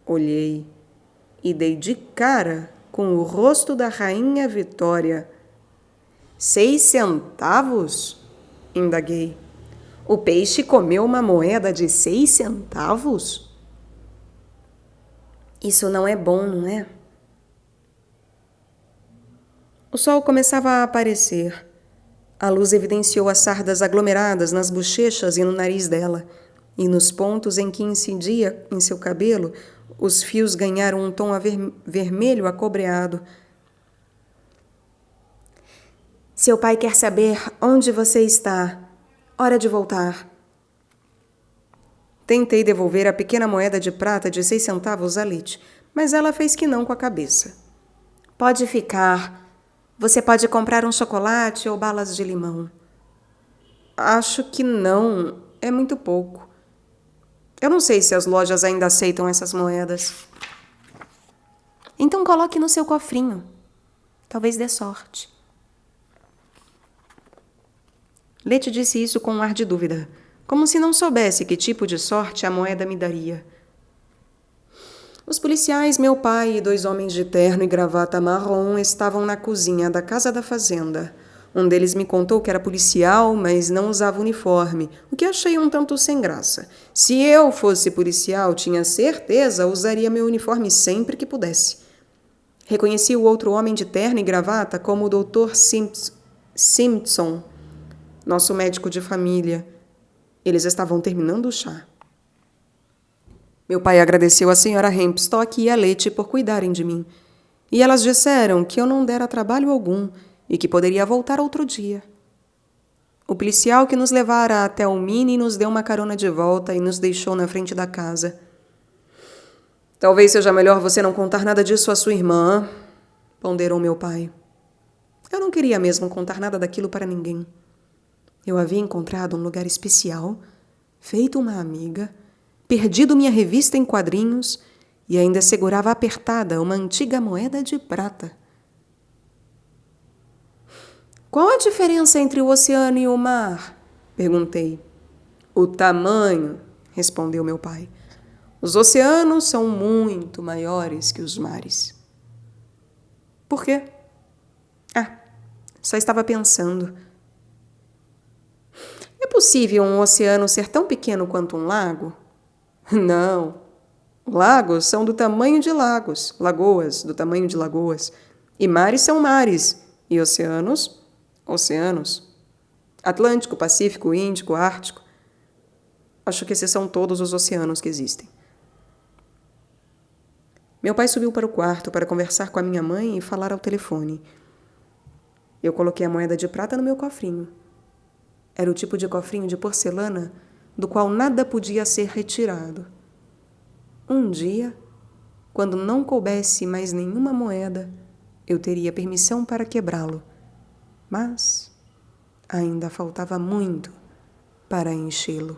Olhei e dei de cara com o rosto da rainha Vitória. 6 centavos? Indaguei. O peixe comeu uma moeda de 6 centavos? Isso não é bom, não é? O sol começava a aparecer. A luz evidenciou as sardas aglomeradas nas bochechas e no nariz dela, e nos pontos em que incidia em seu cabelo, os fios ganharam um tom vermelho acobreado. Seu pai quer saber onde você está. Hora de voltar. Tentei devolver a pequena moeda de prata de 6 centavos a Letty, mas ela fez que não com a cabeça. Pode ficar. Você pode comprar um chocolate ou balas de limão. Acho que não. É muito pouco. Eu não sei se as lojas ainda aceitam essas moedas. Então coloque no seu cofrinho. Talvez dê sorte. Letty disse isso com um ar de dúvida, como se não soubesse que tipo de sorte a moeda me daria. Os policiais, meu pai e 2 homens de terno e gravata marrom estavam na cozinha da casa da fazenda. Um deles me contou que era policial, mas não usava uniforme, o que achei um tanto sem graça. Se eu fosse policial, tinha certeza, usaria meu uniforme sempre que pudesse. Reconheci o outro homem de terno e gravata como o Dr. Simpson, nosso médico de família. Eles estavam terminando o chá. Meu pai agradeceu a Sra. Hempstock e a Letty por cuidarem de mim. E elas disseram que eu não dera trabalho algum e que poderia voltar outro dia. O policial que nos levara até o Mini nos deu uma carona de volta e nos deixou na frente da casa. Talvez seja melhor você não contar nada disso à sua irmã, ponderou meu pai. Eu não queria mesmo contar nada daquilo para ninguém. Eu havia encontrado um lugar especial, feito uma amiga, perdido minha revista em quadrinhos e ainda segurava apertada uma antiga moeda de prata. Qual a diferença entre o oceano e o mar? Perguntei. O tamanho, respondeu meu pai. Os oceanos são muito maiores que os mares. Por quê? Só estava pensando. É possível um oceano ser tão pequeno quanto um lago? Não. Lagos são do tamanho de lagos, lagoas do tamanho de lagoas. E mares são mares. E oceanos? Oceanos. Atlântico, Pacífico, Índico, Ártico. Acho que esses são todos os oceanos que existem. Meu pai subiu para o quarto para conversar com a minha mãe e falar ao telefone. Eu coloquei a moeda de prata no meu cofrinho. Era o tipo de cofrinho de porcelana do qual nada podia ser retirado. Um dia, quando não coubesse mais nenhuma moeda, eu teria permissão para quebrá-lo. Mas ainda faltava muito para enchê-lo.